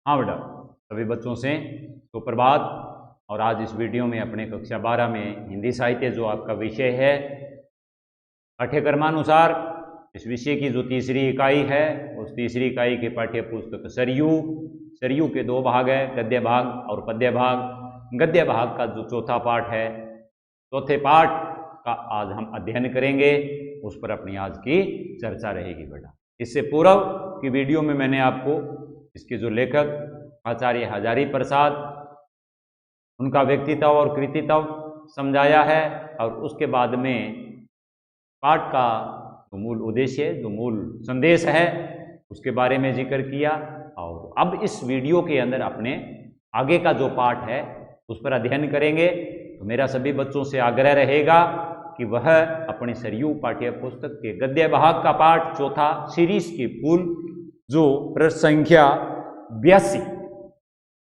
हाँ बेटा, सभी बच्चों से सुप्रभात। और आज इस वीडियो में अपने कक्षा 12 में हिंदी साहित्य जो आपका विषय है, पाठ्यक्रमानुसार इस विषय की जो तीसरी इकाई है, उस तीसरी इकाई के पाठ्य पुस्तक सरयू के दो भाग है, गद्य भाग और पद्य भाग। गद्य भाग का जो चौथा पाठ है, चौथे पाठ का आज हम अध्ययन करेंगे, उस पर अपनी आज की चर्चा रहेगी बेटा। इससे पूर्व की वीडियो में मैंने आपको इसके जो लेखक आचार्य हजारी प्रसाद, उनका व्यक्तित्व और कृतित्व समझाया है, और उसके बाद में पाठ का जो मूल उद्देश्य, जो मूल संदेश है, उसके बारे में जिक्र किया। और अब इस वीडियो के अंदर अपने आगे का जो पाठ है उस पर अध्ययन करेंगे। तो मेरा सभी बच्चों से आग्रह रहेगा कि वह अपनी सरयू पाठ्य पुस्तक के गद्य भाग का पाठ चौथा सीरीज की फूल जो पृष्ठ संख्या 82,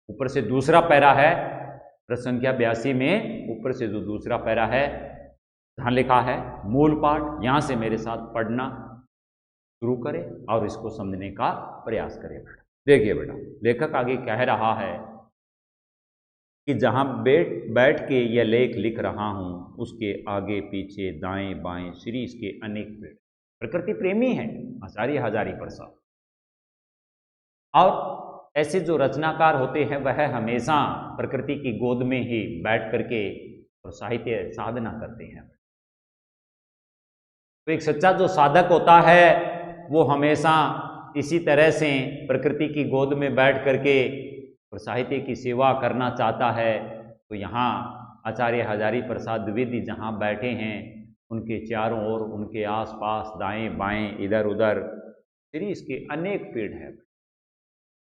ऊपर से दूसरा पैरा है, पृष्ठ संख्या 82 में ऊपर से जो दूसरा पैरा है, जहां लिखा है मूल पाठ, यहां से मेरे साथ पढ़ना शुरू करें और इसको समझने का प्रयास करें बेटा। देखिए बेटा, लेखक आगे कह रहा है कि जहां बैठ के यह लेख लिख रहा हूं, उसके आगे पीछे दाएं बाएं सीरीज के अनेक पेड़। प्रकृति प्रेमी है आचार्य हजारी प्रसाद, और ऐसे जो रचनाकार होते हैं वह हमेशा प्रकृति की गोद में ही बैठ करके और साहित्य साधना करते हैं। तो एक सच्चा जो साधक होता है वो हमेशा इसी तरह से प्रकृति की गोद में बैठ करके और साहित्य की सेवा करना चाहता है। तो यहाँ आचार्य हजारी प्रसाद द्विवेदी जहाँ बैठे हैं, उनके चारों ओर, उनके आसपास, दाएं बाएं, इधर उधर सीरीज के अनेक पेड़ हैं।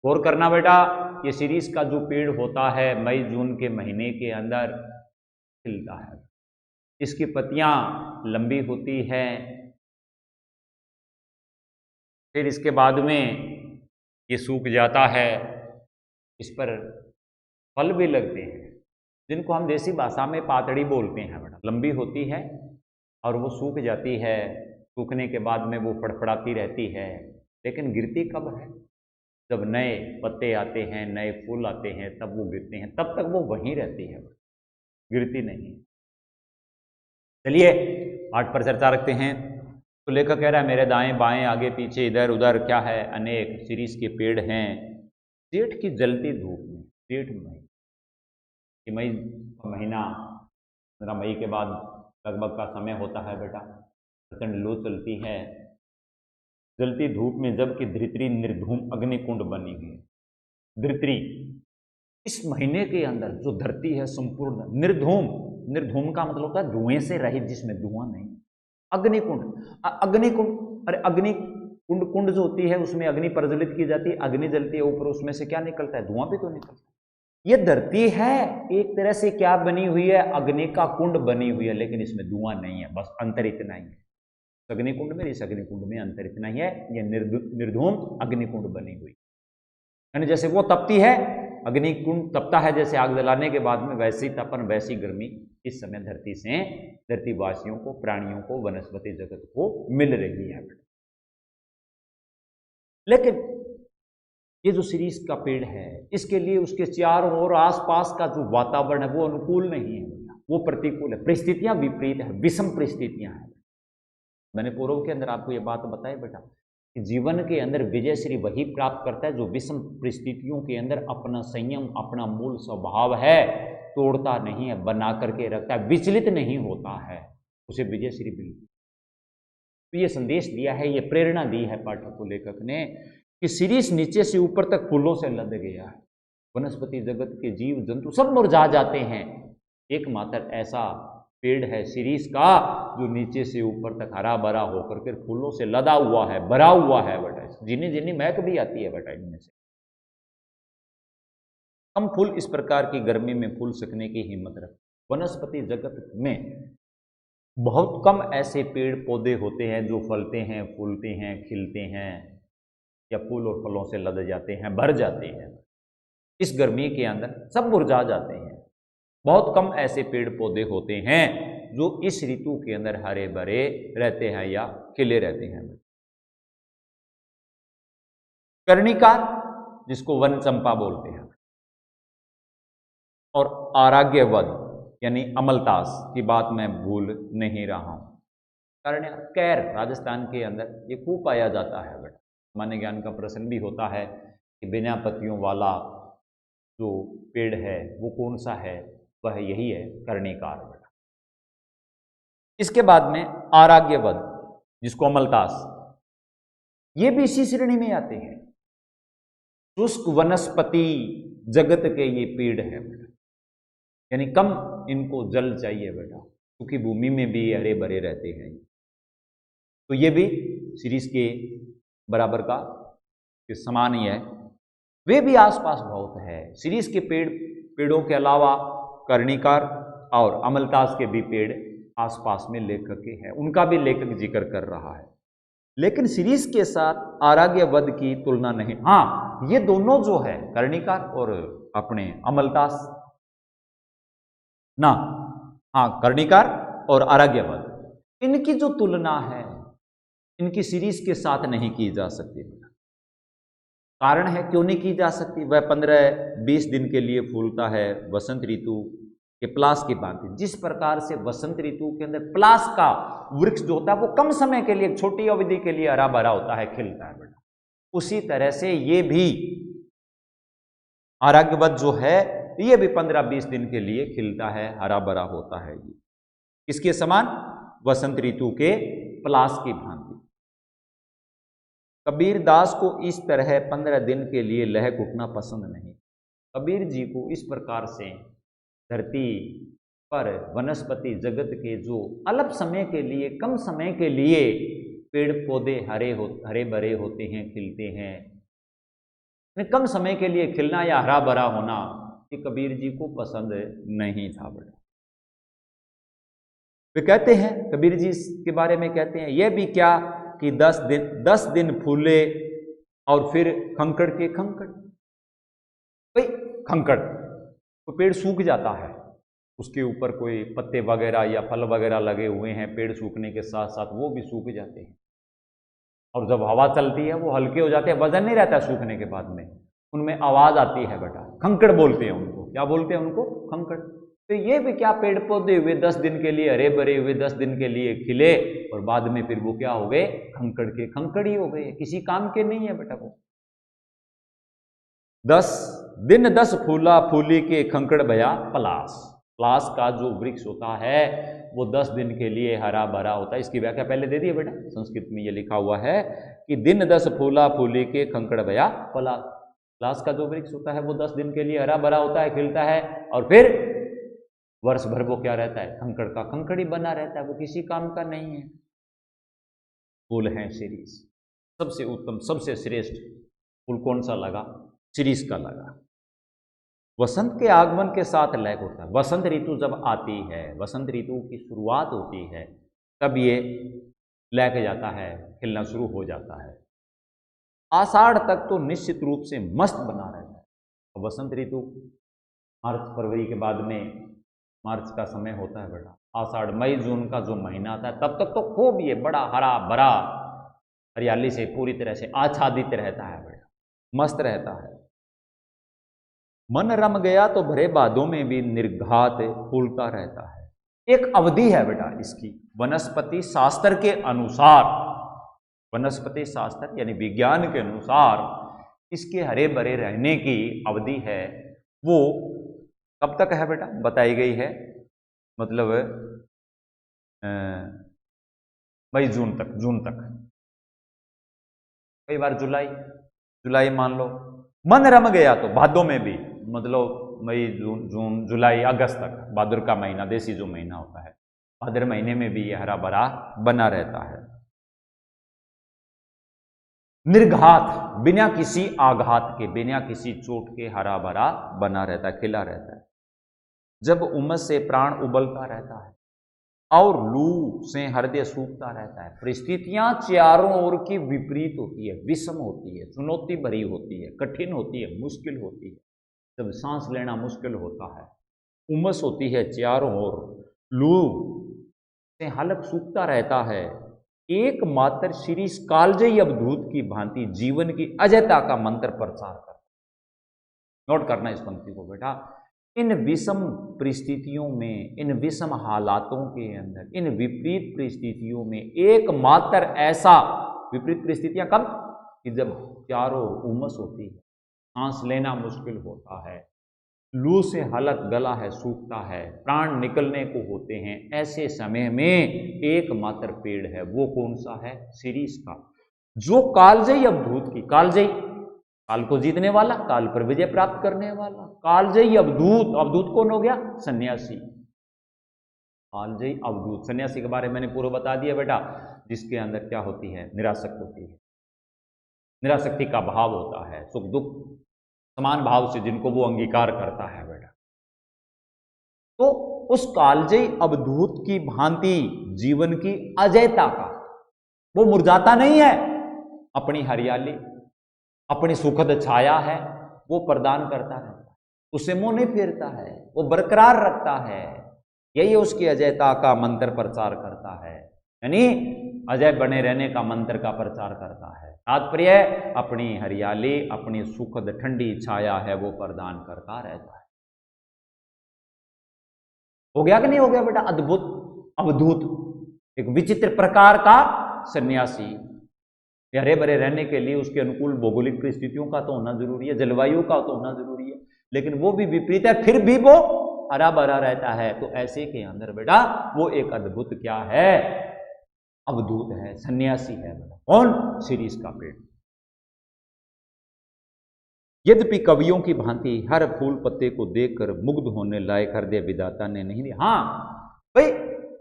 गौर करना बेटा, ये सीरीज का जो पेड़ होता है मई जून के महीने के अंदर खिलता है। इसकी पत्तियां लंबी होती हैं, फिर इसके बाद में ये सूख जाता है, इस पर फल भी लगते हैं, जिनको हम देसी भाषा में पातड़ी बोलते हैं बेटा। लंबी होती है और वो सूख जाती है, सूखने के बाद में वो फड़फड़ाती रहती है, लेकिन गिरती कब है? जब नए पत्ते आते हैं, नए फूल आते हैं, तब वो गिरते हैं, तब तक वो वहीं रहती है, गिरती नहीं। चलिए पाठ पर चर्चा रखते हैं। तो लेखक कह रहा है मेरे दाएं बाएं, आगे पीछे, इधर उधर क्या है, अनेक सीरीज के पेड़ हैं। जेठ की जलती धूप में, जेठ मई का महीना, 15 मई के बाद लगभग का समय होता है बेटा, प्रचंड लू चलती है। जलती धूप में जबकि धरित्री निर्धूम अग्निकुंड बनी हुई है। धरित्री इस महीने के अंदर जो धरती है संपूर्ण निर्धूम, निर्धूम का मतलब होता है धुएं से रहित, जिसमें धुआं नहीं। अग्निकुंड, अरे कुंड जो होती है उसमें अग्नि प्रज्वलित की जाती है, अग्नि जलती है ऊपर, उसमें से क्या निकलता है? धुआं भी तो निकलता है। ये धरती है एक तरह से क्या बनी हुई है? अग्नि का कुंड बनी हुई है, लेकिन इसमें धुआं नहीं है, बस अंतर इतना ही है। अग्निकुंड में, इस अग्निकुंड में अंतर इतना ही है, ये निर्धूम अग्निकुंड बनी हुई, यानी जैसे वो तपती है, अग्निकुंड तपता है जैसे आग जलाने के बाद में, वैसी तपन, वैसी गर्मी इस समय धरती से, धरती वासियों को, प्राणियों को, वनस्पति जगत को मिल रही है। लेकिन ये जो सीरीज का पेड़ है, इसके लिए उसके चारों ओर आसपास का जो वातावरण है वो अनुकूल नहीं है, वो प्रतिकूल है, परिस्थितियां विपरीत है, विषम परिस्थितियां हैं। मैंने पूर्व के अंदर आपको ये बात बताई बेटा कि जीवन के अंदर विजय श्री वही प्राप्त करता है जो विषम परिस्थितियों के अंदर अपना संयम, अपना मूल स्वभाव है तोड़ता नहीं है, बना करके रखता है, विचलित नहीं होता है, उसे विजय श्री मिलती। तो ये संदेश दिया है, ये प्रेरणा दी है पाठक को लेखक ने कि सीरीज नीचे से ऊपर तक फूलों से लद गया है, वनस्पति जगत के जीव जंतु सब मुरझा जाते हैं, एकमात्र ऐसा पेड़ है सीरीज का जो नीचे से ऊपर तक हरा भरा होकर के फूलों से लदा हुआ है, भरा हुआ है बेटा। जिन्हें जिन्हें महक भी आती है बेटा इनमें से। कम फूल इस प्रकार की गर्मी में फूल सकने की हिम्मत रख। वनस्पति जगत में बहुत कम ऐसे पेड़ पौधे होते हैं जो फलते हैं, फूलते हैं, खिलते हैं, या फूल और फलों से लद जाते हैं, भर जाते हैं। इस गर्मी के अंदर सब मुरझा जाते हैं। बहुत कम ऐसे पेड़ पौधे होते हैं जो इस ऋतु के अंदर हरे भरे रहते हैं या खिले रहते हैं। कर्णिकार जिसको वन चंपा बोलते हैं, और आराग्यवद यानी अमलतास की बात मैं भूल नहीं रहा हूं। कारण कैर राजस्थान के अंदर ये खूब पाया जाता है बेटा। सामान्य ज्ञान का प्रश्न भी होता है कि बिना पत्तियों वाला जो पेड़ है वो कौन सा है, वह यही है कर्णिकार बेटा। इसके बाद में आराग्यवद जिसको अमलतास, ये भी इसी श्रेणी में आते हैं। शुष्क वनस्पति जगत के ये पेड़ है बेटा, यानी कम इनको जल चाहिए बेटा, क्योंकि भूमि में भी हरे भरे रहते हैं। तो ये भी सीरीज के बराबर का के समान ही है। वे भी आसपास बहुत है। सीरीज के पेड़ों के अलावा कर्णिकार और अमलतास के भी पेड़ आसपास में लेखक के हैं, उनका भी लेखक जिक्र कर रहा है, लेकिन सीरीज के साथ आराग्यवद की तुलना नहीं। हाँ, ये दोनों जो है कर्णिकार और अपने अमलतास ना, हाँ कर्णिकार और आराग्यवद, इनकी जो तुलना है इनकी सीरीज के साथ नहीं की जा सकती। कारण है क्यों नहीं की जा सकती, वह 15-20 दिन के लिए फूलता है वसंत ऋतु के प्लास की भांति। जिस प्रकार से वसंत ऋतु के अंदर प्लास का वृक्ष जो होता है वो कम समय के लिए, छोटी अवधि के लिए हरा भरा होता है, खिलता है बेटा, उसी तरह से ये भी आराग्यवद जो है ये भी 15-20 दिन के लिए खिलता है, हरा भरा होता है। ये किसके समान, वसंत ऋतु के प्लास की भांति। कबीर दास को इस तरह 15 दिन के लिए लहक उठना पसंद नहीं। कबीर जी को इस प्रकार से धरती पर वनस्पति जगत के जो अल्प समय के लिए, कम समय के लिए पेड़ पौधे हरे भरे होते हैं, खिलते हैं, कम समय के लिए खिलना या हरा भरा होना, ये कबीर जी को पसंद नहीं था बेटा। वे कहते हैं, कबीर जी के बारे में कहते हैं, यह भी क्या कि 10 दिन फूले और फिर खंकड़ के खंकड़। भाई खंकड़ तो पेड़ सूख जाता है, उसके ऊपर कोई पत्ते वगैरह या फल वगैरह लगे हुए हैं, पेड़ सूखने के साथ साथ वो भी सूख जाते हैं, और जब हवा चलती है वो हल्के हो जाते हैं, वजन नहीं रहता सूखने के बाद में, उनमें आवाज आती है बेटा, खंकड़ बोलते हैं उनको। क्या बोलते हैं उनको? खंकड़। तो ये भी क्या, पेड़ पौधे हुए 10 दिन के लिए, हरे भरे हुए 10 दिन के लिए खिले, और बाद में फिर वो क्या हो गए, खंकड़ के खंकड़ ही हो गए, किसी काम के नहीं है बेटा वो। 10 दिन 10 फूला फूली के खंकड़ भया पलास। पलास का जो वृक्ष होता है वो 10 दिन के लिए हरा भरा होता है। इसकी व्याख्या पहले दे दी है बेटा, संस्कृत में ये लिखा हुआ है कि दिन 10 फूला फूली के खंकड़ भया पलास। पलास का जो वृक्ष होता है वो 10 दिन के लिए हरा भरा होता है, खिलता है, और फिर वर्ष भर वो क्या रहता है, खंकड़ का खंकड़ ही बना रहता है, वो किसी काम का नहीं है। फूल हैं शिरीष। सबसे उत्तम, सबसे श्रेष्ठ फूल कौन सा लगा? शिरीष का लगा। वसंत के आगमन के साथ लहक उठता है। वसंत ऋतु जब आती है, वसंत ऋतु की शुरुआत होती है, तब ये लहक जाता है, खिलना शुरू हो जाता है। आषाढ़ तक तो निश्चित रूप से मस्त बना रहता है। वसंत ऋतु मार्च फरवरी के बाद में, मार्च का समय होता है बेटा, आषाढ़ मई जून का जो महीना आता है, तब तक तो खूब ये बड़ा हरा भरा हरियाली से पूरी तरह से आच्छादित रहता है बेटा, मस्त रहता है। मन रम गया तो भरे बादों में भी निर्घात फूलता रहता है। एक अवधि है बेटा इसकी, वनस्पति शास्त्र के अनुसार, वनस्पति शास्त्र यानी विज्ञान के अनुसार इसके हरे भरे रहने की अवधि है, वो कब तक है बेटा, बताई गई है, मतलब मई जून तक, जून तक, कई बार जुलाई मान लो। मन रम गया तो भादों में भी, मतलब मई जून जुलाई अगस्त तक, भादर का महीना, देसी जो महीना होता है, भादर महीने में भी यह हरा भरा बना रहता है। निर्घात, बिना किसी आघात के, बिना किसी चोट के हरा भरा बना रहता है, खिला रहता है। जब उमस से प्राण उबलता रहता है और लू से हृदय सूखता रहता है, परिस्थितियां चारों ओर की विपरीत होती है, विषम होती है, चुनौती भरी होती है, कठिन होती है, मुश्किल होती है, जब सांस लेना मुश्किल होता है, उमस होती है चारों ओर, लू से हलक सूखता रहता है, एकमात्र श्री कालजयी अवधूत की भांति जीवन की अजयता का मंत्र प्रचार करता है। नोट करना इस पंक्ति को बेटा। इन विषम परिस्थितियों में, इन विषम हालातों के अंदर, इन विपरीत परिस्थितियों में एकमात्र ऐसा, विपरीत परिस्थितियां कब, कि जब चारों उमस होती है, सांस लेना मुश्किल होता है, लू से हालत गला है सूखता है, प्राण निकलने को होते हैं, ऐसे समय में एकमात्र पेड़ है, वो कौन सा है, शिरीष का, जो कालजयी अवधूत की, कालजयी, काल को जीतने वाला, काल पर विजय प्राप्त करने वाला, कालजयी अवधूत, अवधूत कौन हो गया, सन्यासी, कालजयी अवधूत सन्यासी के बारे में मैंने पूरा बता दिया बेटा, जिसके अंदर क्या होती है, निरासक्ति होती है, निरासक्ति का भाव होता है, सुख दुख समान भाव से जिनको वो अंगीकार करता है बेटा। तो उस कालजयी अवधूत की भांति जीवन की अजयता का, वो मुरझाता नहीं है, अपनी हरियाली, अपनी सुखद छाया है, वो प्रदान करता है, उसे मुंह नहीं फेरता है, वो बरकरार रखता है, यही उसकी अजयता का मंत्र प्रचार करता है, यानी अजय बने रहने का मंत्र का प्रचार करता है। तात्पर्य अपनी हरियाली, अपनी सुखद ठंडी छाया है, वो प्रदान करता रहता है। हो गया कि नहीं हो गया बेटा, अद्भुत अवधूत, एक विचित्र प्रकार का सन्यासी। हरे भरे रहने के लिए उसके अनुकूल भौगोलिक परिस्थितियों का तो होना जरूरी है, जलवायु का तो होना जरूरी है, लेकिन वो भी विपरीत है, फिर भी वो हरा भरा रहता है। तो ऐसे के अंदर बेटा वो एक अद्भुत क्या है, अवधूत है, सन्यासी है बेटा। कौन, शिरीष का पेड़। यद्यपि कवियों की भांति हर फूल पत्ते को देखकर मुग्ध होने लायक हृदय विधाता ने नहीं दिया। हाँ भाई,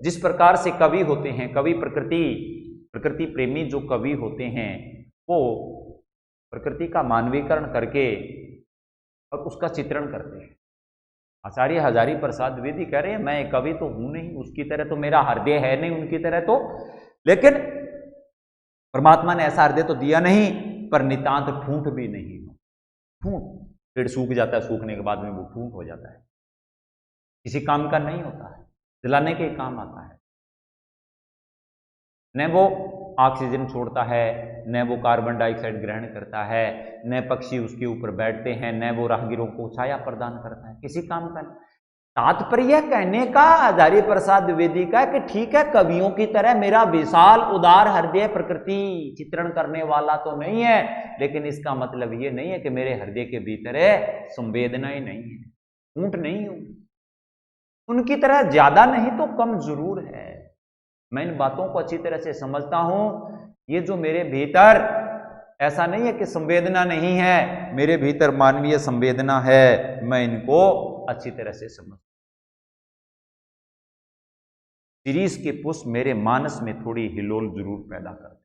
जिस प्रकार से कवि होते हैं, कवि प्रकृति प्रेमी जो कवि होते हैं, वो प्रकृति का मानवीकरण करके और उसका चित्रण करते हैं। आचार्य हजारी प्रसाद द्विवेदी कह रहे हैं, मैं कवि तो हूं नहीं, उसकी तरह तो मेरा हृदय है नहीं उनकी तरह तो, लेकिन परमात्मा ने ऐसा हृदय तो दिया नहीं, पर नितांत ठूंठ भी नहीं हो। ठूंठ, पेड़ सूख जाता है, सूखने के बाद में वो ठूंठ हो जाता है, किसी काम का नहीं होता है, जलाने के काम आता है, न वो ऑक्सीजन छोड़ता है, न वो कार्बन डाइऑक्साइड ग्रहण करता है, न पक्षी उसके ऊपर बैठते हैं, न वो राहगीरों को छाया प्रदान करता है, किसी काम का नहीं। तात्पर्य कहने का हजारी प्रसाद द्विवेदी का कि ठीक है, कवियों की तरह मेरा विशाल उदार हृदय प्रकृति चित्रण करने वाला तो नहीं है, लेकिन इसका मतलब ये नहीं है कि मेरे हृदय के भीतर संवेदना ही नहीं है, ऊंट नहीं हूं, उनकी तरह ज्यादा नहीं तो कम जरूर है। मैं इन बातों को अच्छी तरह से समझता हूं। ये जो मेरे भीतर, ऐसा नहीं है कि संवेदना नहीं है, मेरे भीतर मानवीय संवेदना है, मैं इनको अच्छी तरह से समझता हूं। शिरीष के पुष्प मेरे मानस में थोड़ी हिलोल जरूर पैदा करते।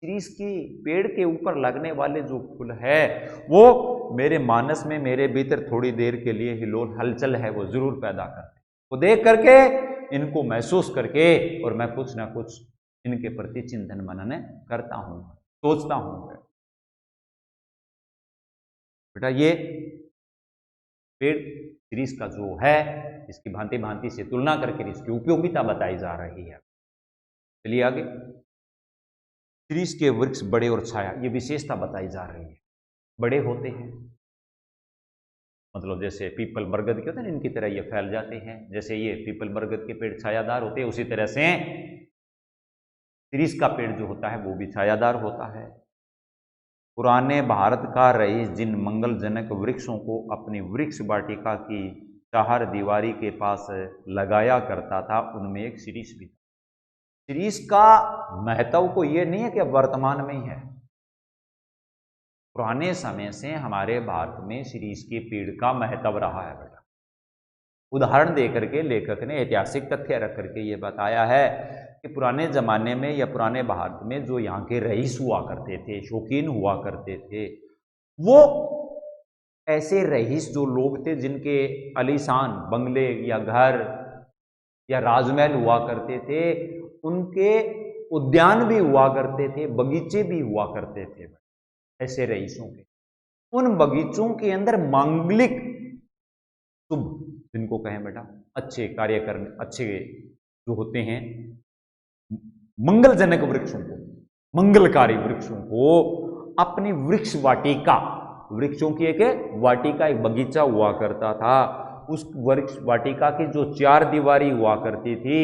शिरीष की पेड़ के ऊपर लगने वाले जो फूल है, वो मेरे मानस में, मेरे भीतर थोड़ी देर के लिए हिलोल, हलचल है, वो जरूर पैदा करते। वो देख करके, इनको महसूस करके, और मैं कुछ ना कुछ इनके प्रति चिंतन मनन करता हूं, सोचता हूं। बेटा ये पेड़ शिरीष का जो है, इसकी भांति भांति से तुलना करके इसकी उपयोगिता बताई जा रही है। चलिए आगे। शिरीष के वृक्ष बड़े और छाया, ये विशेषता बताई जा रही है। बड़े होते हैं, मतलब जैसे पीपल बरगद के होते हैं, इनकी तरह ये फैल जाते हैं। जैसे ये पीपल बरगद के पेड़ छायादार होते हैं, उसी तरह से शिरीष का पेड़ जो होता है वो भी छायादार होता है। पुराने भारत का रईस जिन मंगलजनक वृक्षों को अपनी वृक्ष वाटिका की चार दीवारी के पास लगाया करता था, उनमें एक शिरीष भी था। शिरीष का महत्व को ये नहीं है कि वर्तमान में ही है, पुराने समय से हमारे भारत में शिरीष के पेड़ का महत्व रहा है बेटा। उदाहरण देकर के लेखक ने ऐतिहासिक तथ्य रख करके ये बताया है कि पुराने जमाने में या पुराने भारत में जो यहाँ के रईस हुआ करते थे, शौकीन हुआ करते थे, वो ऐसे रईस जो लोग थे जिनके आलीशान बंगले या घर या राजमहल हुआ करते थे, उनके उद्यान भी हुआ करते थे, बगीचे भी हुआ करते थे। ऐसे रईसों के, उन बगीचों के अंदर मांगलिक शुभ, जिनको कहें बेटा अच्छे कार्य करने, अच्छे जो होते हैं मंगलजनक वृक्षों को, मंगलकारी वृक्षों को अपनी वृक्ष वाटिका वृक्षों की एक वाटिका, एक बगीचा हुआ करता था। उस वृक्ष वाटिका की जो 4 दीवारी हुआ करती थी,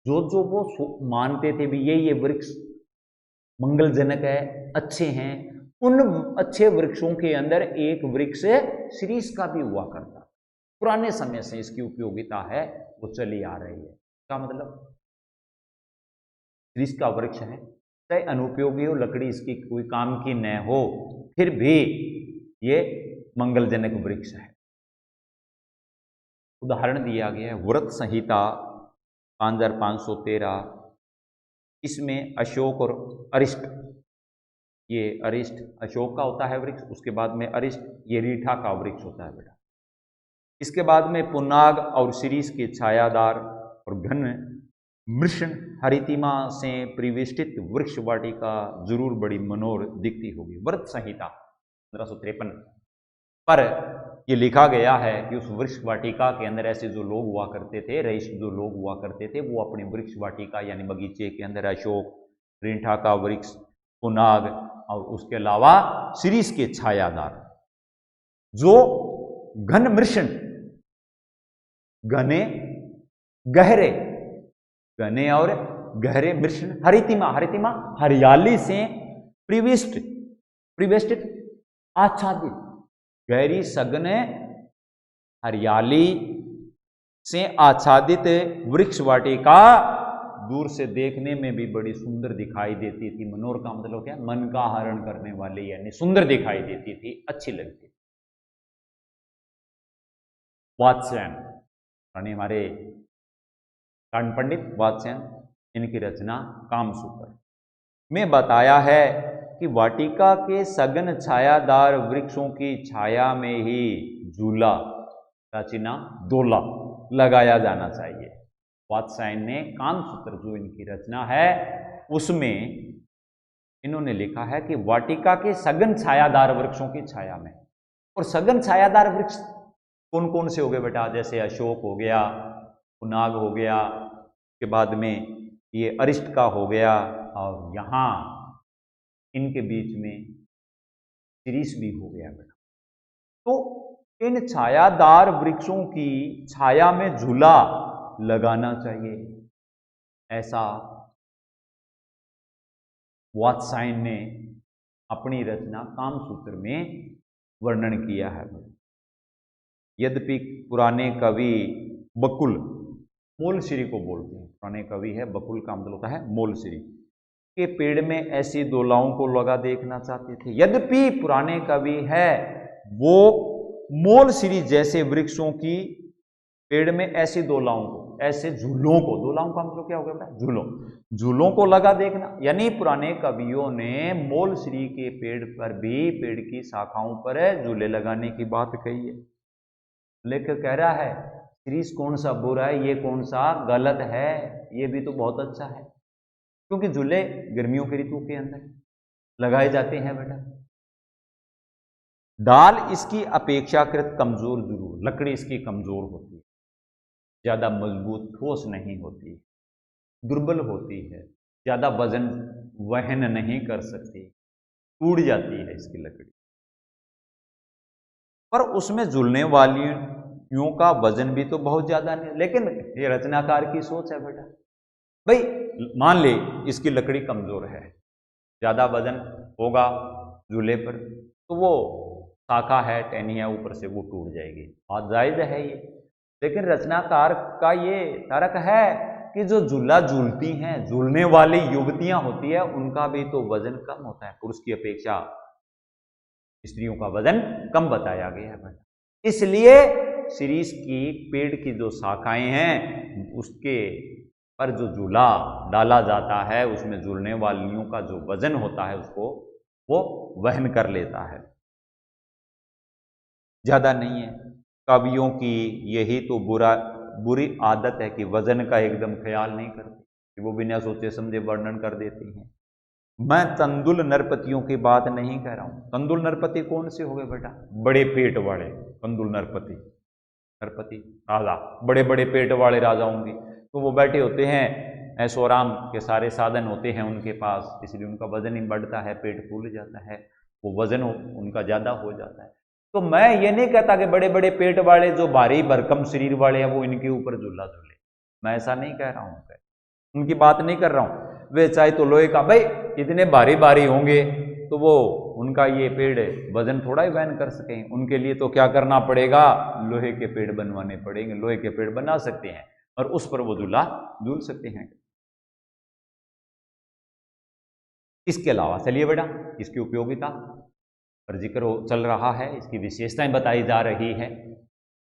जो जो वो मानते थे भी ये वृक्ष मंगलजनक है, अच्छे हैं, उन अच्छे वृक्षों के अंदर एक वृक्ष शीरीष का भी हुआ करता। पुराने समय से इसकी उपयोगिता है वो चली आ रही है। क्या मतलब, शीरीष का वृक्ष है, चाहे अनुपयोगी हो, लकड़ी इसकी कोई काम की न हो, फिर भी ये मंगलजनक वृक्ष है। उदाहरण दिया गया है व्रत संहिता 5513, इसमें अशोक और अरिष्ट, ये अरिष्ट अशोक का होता है वृक्ष, उसके बाद में अरिष्ट ये रीठा का वृक्ष होता है बेटा। इसके बाद में पुन्नाग और शीरीष के छायादार और घन मृषण हरितिमा से परिवेष्टित वृक्ष वाटिका जरूर बड़ी मनोहर दिखती होगी। व्रत संहिता 1553 पर ये लिखा गया है कि उस वृक्ष वाटिका के अंदर ऐसे जो लोग हुआ करते थे, रईस जो लोग हुआ करते थे, वो अपनी वृक्ष वाटिका यानी बगीचे के अंदर अशोक, रीठा का वृक्ष, पुनाग और उसके अलावा शीरीष के छायादार जो घन मृषण, घने गहरे, घने और गहरे मृषण, हरितिमा, हरितिमा हरियाली से परिवेष्टित आच्छादित, गहरी सघन हरियाली से आच्छादित वृक्ष वाटिका दूर से देखने में भी बड़ी सुंदर दिखाई देती थी। मनोहर का मतलब क्या, मन का हरण करने वाली, यानी सुंदर दिखाई देती थी, अच्छी लगती थी। वात्स्यायन यानी हमारे कांड पंडित वात्स्यायन, इनकी रचना कामसूत्र में बताया है कि वाटिका के सघन छायादार वृक्षों की छाया में ही झूला, प्राचीना दोला लगाया जाना चाहिए। वात्स्यायन ने कामसूत्र जो इनकी रचना है उसमें इन्होंने लिखा है कि वाटिका के सघन छायादार वृक्षों की छाया में, और सघन छायादार वृक्ष कौन कौन से हो गए बेटा, जैसे अशोक हो गया, पुनाग हो गया, के बाद में ये अरिष्ट का हो गया, और यहाँ इनके बीच में शीरीष भी हो गया बेटा। तो इन छायादार वृक्षों की छाया में झूला लगाना चाहिए, ऐसा वात्स्यायन ने अपनी रचना कामसूत्र में वर्णन किया है। यद्यपि पुराने कवि बकुल, मोलश्री को बोलते हैं, पुराने कवि है बकुल का मतलब होता है मोलश्री, के पेड़ में ऐसी दोलाओं को लगा देखना चाहते थे। यद्यपि पुराने कवि है वो मोलश्री जैसे वृक्षों की पेड़ में ऐसी दोलाओं को, ऐसे झूलों को, दोलाओं का मतलब क्या हो गया बेटा, झूलों, झूलों को लगा देखना, यानी पुराने कवियों ने मोलश्री के पेड़ पर भी, पेड़ की शाखाओं पर झूले लगाने की बात कही है। लेखक कह रहा है शीरीष कौन सा बुरा है, ये कौन सा गलत है, ये भी तो बहुत अच्छा है, क्योंकि झूले गर्मियों की ऋतु के अंदर लगाए जाते हैं बेटा। डाल इसकी अपेक्षाकृत कमजोर जरूर, लकड़ी इसकी कमजोर होती है, ज्यादा मजबूत ठोस नहीं होती, दुर्बल होती है, ज्यादा वजन वहन नहीं कर सकती, टूट जाती है इसकी लकड़ी, पर उसमें झूलने वालियों का वजन भी तो बहुत ज्यादा नहीं। लेकिन ये रचनाकार की सोच है बेटा, भाई मान ले इसकी लकड़ी कमजोर है, ज्यादा वजन होगा झूले पर तो वो शाखा है, टहनियां ऊपर से वो टूट जाएगी, बात जायज है ये। लेकिन रचनाकार का ये तर्क है कि जो झूला झूलती हैं, झूलने वाली युवतियां होती है, उनका भी तो वजन कम होता है, पुरुष की अपेक्षा स्त्रियों का वजन कम बताया गया है। इसलिए शीरीष की पेड़ की जो शाखाएं हैं उसके पर जो झूला डाला जाता है, उसमें झूलने वालियों का जो वजन होता है उसको वो वहन कर लेता है, ज्यादा नहीं है। कवियों की यही तो बुरी आदत है कि वजन का एकदम ख्याल नहीं करते, कि वो बिना सोचे समझे वर्णन कर देते हैं। मैं तंदुल नरपतियों की बात नहीं कह रहा हूं। तंदुल नरपति कौन से हो गए बेटा, बड़े पेट वाले तंदुल नरपति, नरपति राजा, बड़े बड़े पेट वाले राजा होंगे, तो वो बैठे होते हैं, ऐशो आराम के सारे साधन होते हैं उनके पास, इसलिए उनका वजन ही बढ़ता है, पेट फूल जाता है। वो वजन उनका ज्यादा हो जाता है। तो मैं ये नहीं कहता कि बड़े बड़े पेट वाले जो भारी भरकम शरीर वाले हैं वो इनके ऊपर झूला झूले, मैं ऐसा नहीं कह रहा हूं, उनकी बात नहीं कर रहा हूं। वे चाहे तो लोहे का, भाई इतने भारी भारी होंगे तो वो उनका ये पेड़ वजन थोड़ा ही वहन कर सकें, उनके लिए तो क्या करना पड़ेगा, लोहे के पेड़ बनवाने पड़ेंगे। लोहे के पेड़ बना सकते हैं और उस पर वो झूला झूल सकते हैं। इसके अलावा चलिए बेटा इसकी उपयोगिता पर जिक्र चल रहा है, इसकी विशेषताएं बताई जा रही है।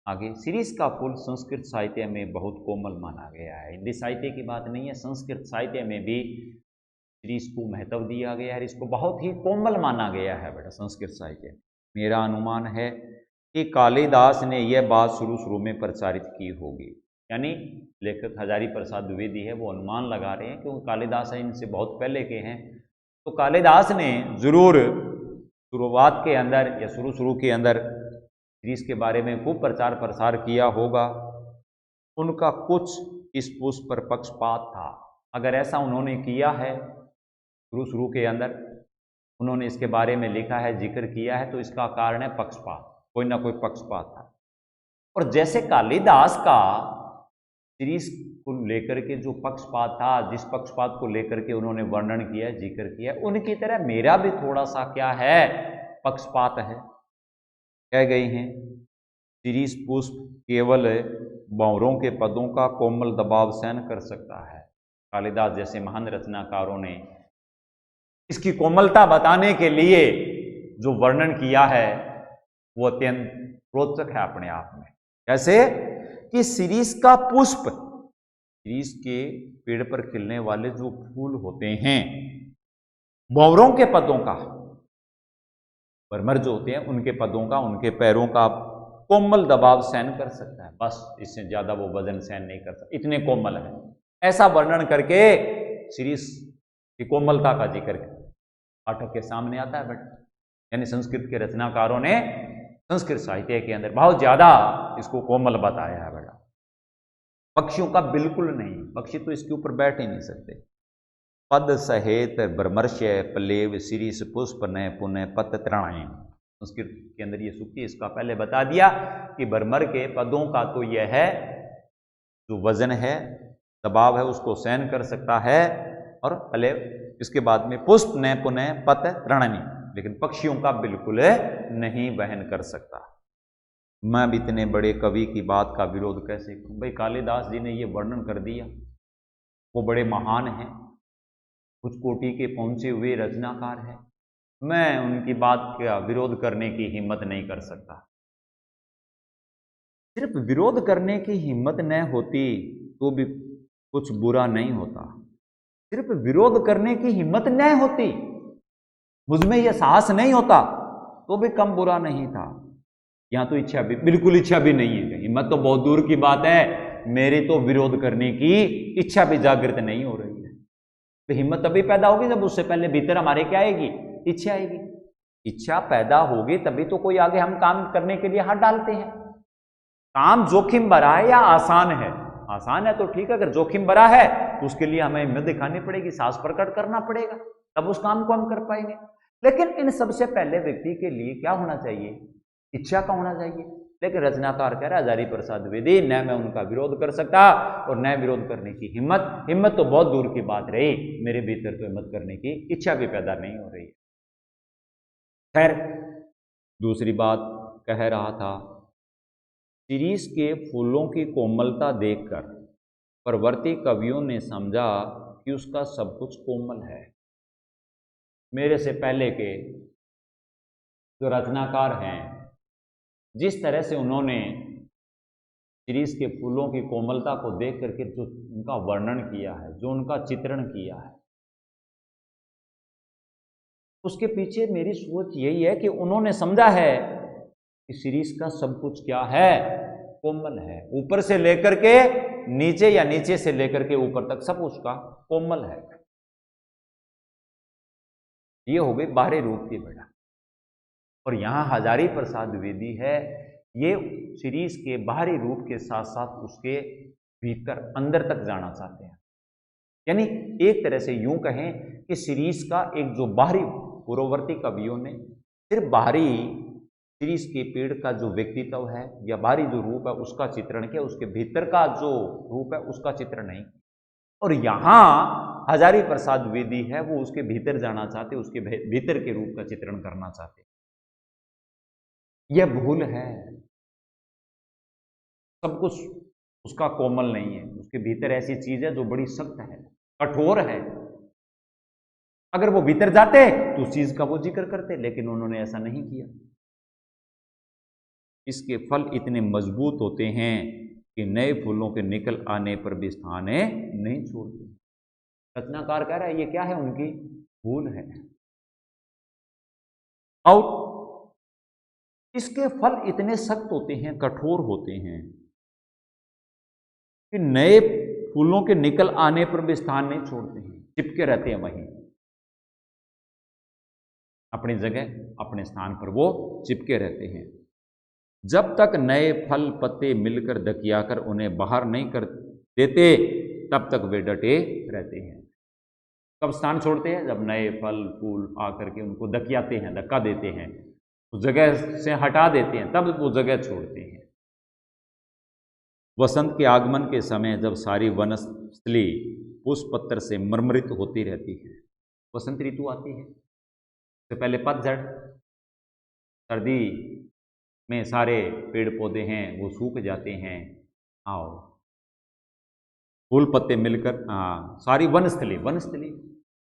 आगे, शिरीष का फूल संस्कृत साहित्य में बहुत कोमल माना गया है। हिंदी साहित्य की बात नहीं है, संस्कृत साहित्य में भी शिरीष को महत्व दिया गया है, इसको बहुत ही कोमल माना गया है बेटा संस्कृत साहित्य। मेरा अनुमान है कि कालिदास ने यह बात शुरू में प्रचारित की होगी, यानी लेखक हजारी प्रसाद द्विवेदी है, वो अनुमान लगा रहे हैं क्योंकि कालिदास इनसे बहुत पहले के हैं। तो कालिदास ने जरूर शुरुआत के अंदर या शुरू के अंदर शिरीष के बारे में खूब प्रचार प्रसार किया होगा। उनका कुछ इस पुष्प पर पक्षपात था। अगर ऐसा उन्होंने किया है, शुरू के अंदर उन्होंने इसके बारे में लिखा है, जिक्र किया है, तो इसका कारण है पक्षपात, कोई ना कोई पक्षपात था। और जैसे कालिदास का शिरीष को लेकर के जो पक्षपात था, जिस पक्षपात को लेकर के उन्होंने वर्णन किया, जिक्र किया, उनकी तरह मेरा भी थोड़ा सा क्या है, पक्षपात है। कह गई हैं शिरीष पुष्प केवल भंवरों के पदों का कोमल दबाव सहन कर सकता है। कालिदास जैसे महान रचनाकारों ने इसकी कोमलता बताने के लिए जो वर्णन किया है वो अत्यंत रोचक है अपने आप में। कैसे कि शिरीष का पुष्प, शिरीष के पेड़ पर खिलने वाले जो फूल होते हैं, भंवरों के पदों का, भ्रमर जो होते हैं उनके पदों का, उनके पैरों का कोमल दबाव सहन कर सकता है, बस इससे ज्यादा वो वजन सहन नहीं कर सकता, इतने कोमल है। ऐसा वर्णन करके शिरीष की कोमलता का जिक्र पाठक के सामने आता है बेटा। यानी संस्कृत के रचनाकारों ने संस्कृत साहित्य के अंदर बहुत ज्यादा इसको कोमल बताया है बेटा। पक्षियों का बिल्कुल नहीं, पक्षी तो इसके ऊपर बैठ ही नहीं सकते। पद सहेत भ्रमर्ष्य पलेव शिरीष पुष्प न पुनः पत त्राणाएं, संस्कृत के अंदर ये सूक्ति इसका पहले बता दिया कि भ्रमर के पदों का तो यह है जो वजन है, दबाव है, उसको सहन कर सकता है, और पलेव इसके बाद में पुष्प न पुनः पत रणनी, लेकिन पक्षियों का बिल्कुल नहीं वहन कर सकता। मैं भी इतने बड़े कवि की बात का विरोध कैसे करूं? भाई कालिदास जी ने ये वर्णन कर दिया, वो बड़े महान हैं, कुछ कोटि के पहुंचे हुए रचनाकार हैं, मैं उनकी बात का विरोध करने की हिम्मत नहीं कर सकता। सिर्फ विरोध करने की हिम्मत न होती तो भी कुछ बुरा नहीं होता। सिर्फ विरोध करने की हिम्मत न होती, मुझमें यह साहस नहीं होता तो भी कम बुरा नहीं था। यहां तो इच्छा भी, बिल्कुल इच्छा भी नहीं है, हिम्मत तो बहुत दूर की बात है, मेरी तो विरोध करने की इच्छा भी जागृत नहीं हो रही है। तो हिम्मत तभी पैदा होगी जब उससे पहले भीतर हमारे क्या आएगी, इच्छा आएगी। इच्छा पैदा होगी तभी तो कोई आगे हम काम करने के लिए हाथ डालते हैं। काम जोखिम भरा है या आसान है? आसान है तो ठीक है, अगर जोखिम भरा है तो उसके लिए हमें हिम्मत दिखानी पड़ेगी, साहस प्रकट करना पड़ेगा, तब उस काम को हम कर पाएंगे। लेकिन इन सबसे पहले व्यक्ति के लिए क्या होना चाहिए, इच्छा का होना चाहिए। लेकिन रचनाकार कह रहा है हजारी प्रसाद द्विवेदी, न मैं उनका विरोध कर सकता और न विरोध करने की हिम्मत तो बहुत दूर की बात रही, मेरे भीतर तो हिम्मत करने की इच्छा भी पैदा नहीं हो रही। खैर, दूसरी बात कह रहा था, शिरीष के फूलों की कोमलता देखकर परवर्ती कवियों ने समझा कि उसका सब कुछ कोमल है। मेरे से पहले के जो रचनाकार हैं, जिस तरह से उन्होंने शिरीष के फूलों की कोमलता को देख करके जो उनका वर्णन किया है, जो उनका चित्रण किया है, उसके पीछे मेरी सोच यही है कि उन्होंने समझा है कि शिरीष का सब कुछ क्या है, कोमल है। ऊपर से लेकर के नीचे या नीचे से लेकर के ऊपर तक सब उसका कोमल है। ये हो गई बाहरी रूप की बेटा। और यहां हजारी प्रसाद द्विवेदी है, ये शिरीष के बाहरी रूप के साथ साथ उसके भीतर अंदर तक जाना चाहते हैं। यानी एक तरह से यूं कहें कि शिरीष का एक जो बाहरी पूर्ववर्ती कवियों ने सिर्फ बाहरी शीरीष के पेड़ का जो व्यक्तित्व है या बाहरी जो रूप है उसका चित्रण किया, उसके भीतर का जो रूप है उसका चित्रण नहीं। और यहां हजारी प्रसाद द्विवेदी है, वो उसके भीतर जाना चाहते, उसके भीतर के रूप का चित्रण करना चाहते। यह भूल है। सब कुछ उसका कोमल नहीं है, उसके भीतर ऐसी चीज है जो बड़ी सख्त है, कठोर है। अगर वो भीतर जाते तो उस चीज का वो जिक्र करते, लेकिन उन्होंने ऐसा नहीं किया। इसके फल इतने मजबूत होते हैं कि नए फूलों के निकल आने पर भी स्थान नहीं छोड़ते। रचनाकार कह रहा है ये क्या है, उनकी भूल है। और इसके फल इतने सख्त होते हैं, कठोर होते हैं कि नए फूलों के निकल आने पर भी स्थान नहीं छोड़ते हैं, चिपके रहते हैं वहीं अपनी जगह, अपने स्थान पर वो चिपके रहते हैं। जब तक नए फल पत्ते मिलकर दकियाकर उन्हें बाहर नहीं कर देते तब तक वे डटे रहते हैं। कब स्थान छोड़ते हैं? जब नए फल फूल आकर के उनको दकियाते हैं, धक्का देते हैं, उस जगह से हटा देते हैं, तब वो जगह छोड़ते हैं। वसंत के आगमन के समय जब सारी वनस्थली पुष्प पत्र से मर्मरित होती रहती है, वसंत ऋतु आती है, तो पहले पतझड़, सर्दी में सारे पेड़ पौधे हैं वो सूख जाते हैं, आओ फूल पत्ते मिलकर सारी वनस्थली, वनस्थली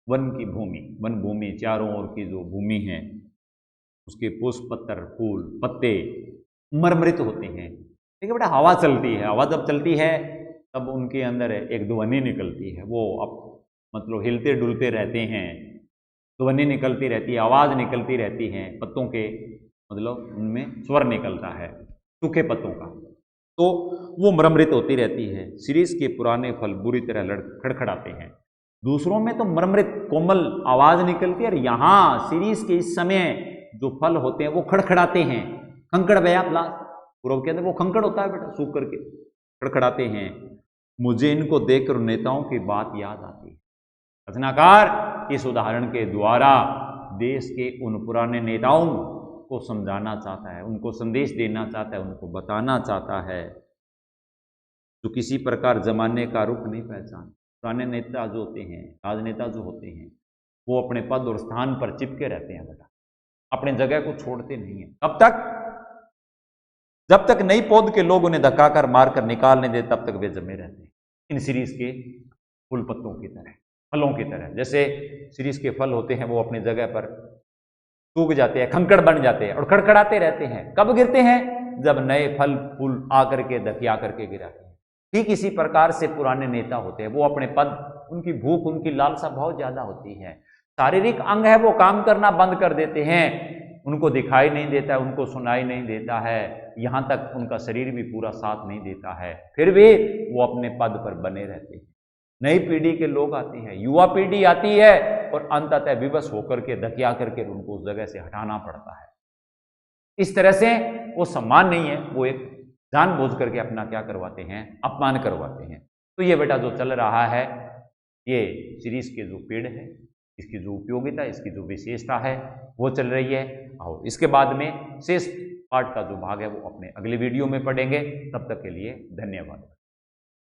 वन की भूमि, वन भूमि चारों ओर की जो भूमि है उसके पुष्प पत्र फूल पत्ते मर्मरित होते हैं। देखिए बेटा, हवा चलती है, हवा जब चलती है तब उनके अंदर एक ध्वनि निकलती है, वो अब मतलब हिलते डुलते रहते हैं, ध्वनि निकलती रहती है, आवाज निकलती रहती है, पत्तों के मतलब उनमें स्वर निकलता है सूखे पत्तों का, तो वो मर्मरित होती रहती है। शीरीष के पुराने फल बुरी तरह खड़खड़ाते हैं। दूसरों में तो मर्मरित कोमल आवाज निकलती है, और यहाँ शीरीष के इस समय जो फल होते हैं वो खड़खड़ाते हैं। कंकड़ व्यापला पूर्व के अंदर वो कंकड़ होता है बेटा, सूख करके खड़खड़ाते हैं। मुझे इनको देखकर नेताओं की बात याद आती है। रचनाकार इस उदाहरण के द्वारा देश के उन पुराने नेताओं को समझाना चाहता है, उनको संदेश देना चाहता है, उनको बताना चाहता है जो किसी प्रकार जमाने का रुख नहीं पहचान। पुराने नेता जो होते हैं, राजनेता जो होते हैं, वो अपने पद और स्थान पर चिपके रहते हैं बेटा, अपने जगह को छोड़ते नहीं है। कब तक? जब तक नई पौध के लोग उन्हें धक्काकर मारकर निकाल नहीं देते तब तक वे जमे रहते हैं, इन शीरीष के फूल पत्तों की तरह, फलों की तरह। जैसे शीरीष के फल होते हैं वो अपनी जगह पर सूख जाते हैं, कंकड़ बन जाते हैं और खड़खड़ाते रहते हैं। कब गिरते हैं? जब नए फल फूल आकर के दकिया करके गिराते हैं। ठीक इसी प्रकार से पुराने नेता होते हैं, वो अपने पद, उनकी भूख, उनकी लालसा बहुत ज्यादा होती है, शारीरिक अंग है वो काम करना बंद कर देते हैं, उनको दिखाई नहीं देता है, उनको सुनाई नहीं देता है, यहां तक उनका शरीर भी पूरा साथ नहीं देता है, फिर भी वो अपने पद पर बने रहते हैं। नई पीढ़ी के लोग आते हैं, युवा पीढ़ी आती है और अंततः विवश होकर के धकिया करके उनको उस जगह से हटाना पड़ता है। इस तरह से वो सम्मान नहीं है, वो एक जानबूझ करके अपना क्या करवाते हैं, अपमान करवाते हैं। तो ये बेटा जो चल रहा है, ये शीरीष के जो पेड़ है, इसकी जो उपयोगिता, इसकी जो विशेषता है वो चल रही है। और इसके बाद में शेष पार्ट का जो भाग है वो अपने अगले वीडियो में पढ़ेंगे। तब तक के लिए धन्यवाद।